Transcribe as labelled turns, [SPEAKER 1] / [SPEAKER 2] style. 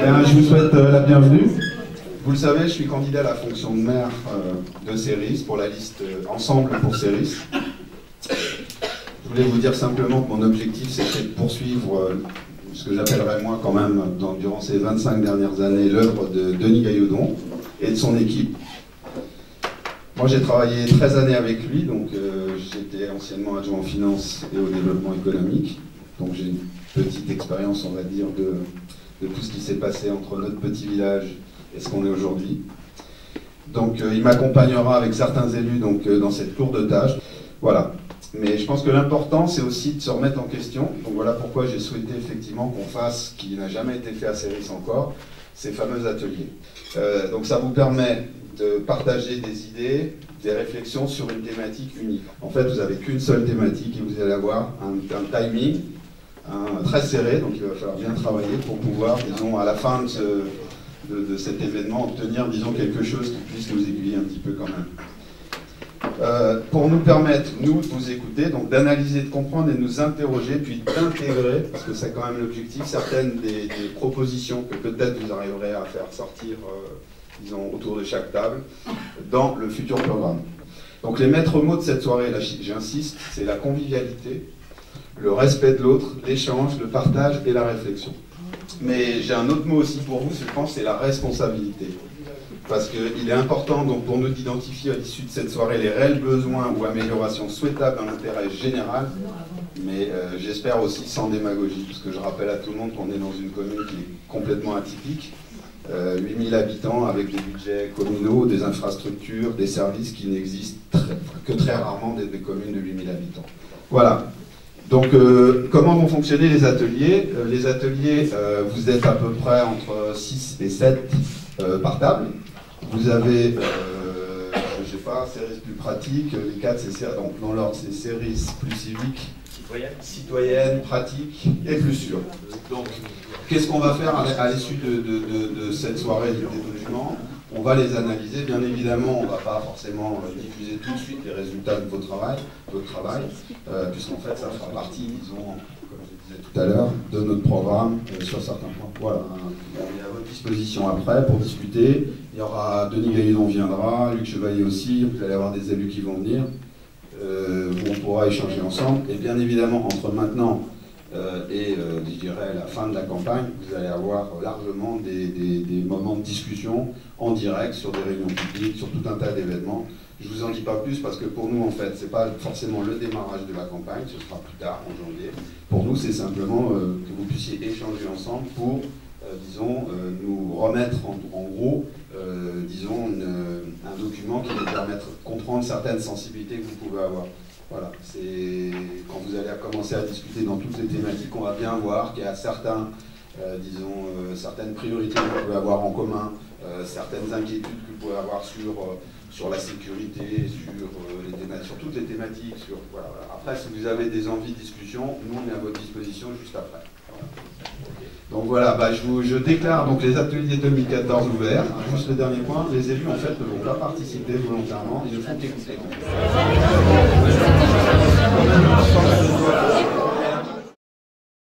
[SPEAKER 1] Je vous souhaite la bienvenue. Vous le savez, je suis candidat à la fonction de maire de Céris pour la liste Ensemble pour Céris. Je voulais vous dire simplement que mon objectif, c'était de poursuivre ce que j'appellerais moi quand même, durant ces 25 dernières années, l'œuvre de Denis Gailloudon et de son équipe. Moi, j'ai travaillé 13 années avec lui, donc j'étais anciennement adjoint en finance et au développement économique. Donc j'ai une petite expérience, on va dire, de tout ce qui s'est passé entre notre petit village et ce qu'on est aujourd'hui. Donc il m'accompagnera avec certains élus dans cette lourde tâche. Voilà. Mais je pense que l'important, c'est aussi de se remettre en question. Donc voilà pourquoi j'ai souhaité effectivement qu'on fasse, ce qui n'a jamais été fait à Céris encore, ces fameux ateliers. Donc ça vous permet de partager des idées, des réflexions sur une thématique unique. En fait, vous n'avez qu'une seule thématique et vous allez avoir un timing très serré, donc il va falloir bien travailler pour pouvoir, disons, à la fin de cet événement, obtenir, disons, quelque chose qui puisse nous aiguiller un petit peu quand même. Pour nous permettre, nous, de vous écouter, donc d'analyser, de comprendre et de nous interroger, puis d'intégrer, parce que c'est quand même l'objectif, certaines des propositions que peut-être vous arriverez à faire sortir, disons, autour de chaque table, dans le futur programme. Donc les maîtres mots de cette soirée, là, j'insiste, c'est la convivialité, le respect de l'autre, l'échange, le partage et la réflexion. Mais j'ai un autre mot aussi pour vous, je pense, c'est la responsabilité. Parce qu'il est important donc, pour nous d'identifier à l'issue de cette soirée les réels besoins ou améliorations souhaitables dans l'intérêt général, mais j'espère aussi sans démagogie, parce que je rappelle à tout le monde qu'on est dans une commune qui est complètement atypique, 8000 habitants avec des budgets communaux, des infrastructures, des services qui n'existent que très rarement des communes de 8000 habitants. Voilà. Donc, comment vont fonctionner les ateliers? Les ateliers, vous êtes à peu près entre 6 et 7 par table. Vous avez, je sais pas, Céris plus pratique, les 4, c'est donc dans l'ordre, c'est Céris plus civique, citoyenne, pratique et plus sûr. Donc, qu'est-ce qu'on va faire à l'issue de cette soirée du dédoublement? On va les analyser, bien évidemment, on ne va pas forcément diffuser tout de suite les résultats de votre travail, puisqu'en fait ça fera partie, disons, comme je disais tout à l'heure, de notre programme sur certains points. Voilà, on est à votre disposition après pour discuter. Il y aura Denis Gailloudon viendra, Luc Chevalier aussi, vous allez avoir des élus qui vont venir, où on pourra échanger ensemble. Et bien évidemment, entre maintenant et je dirais la fin de la campagne, vous allez avoir largement des moments de discussion en direct sur des réunions publiques, sur tout un tas d'événements. Je vous en dis pas plus parce que pour nous en fait c'est pas forcément le démarrage de la campagne, ce sera plus tard en janvier. Pour nous c'est simplement que vous puissiez échanger ensemble pour disons nous remettre en gros disons un document qui nous permettre de comprendre certaines sensibilités que vous pouvez avoir. Voilà, c'est quand vous allez commencer à discuter dans toutes ces thématiques, on va bien voir qu'il y a certains, disons, certaines priorités que vous pouvez avoir en commun, certaines inquiétudes que vous pouvez avoir sur la sécurité, sur toutes les thématiques. Voilà. Après, si vous avez des envies de discussion, nous on est à votre disposition juste après. Voilà. Donc voilà, je déclare donc les ateliers 2014 ouverts. Juste le dernier point, les élus en fait ne vont pas participer volontairement, ils ne font qu'écouter.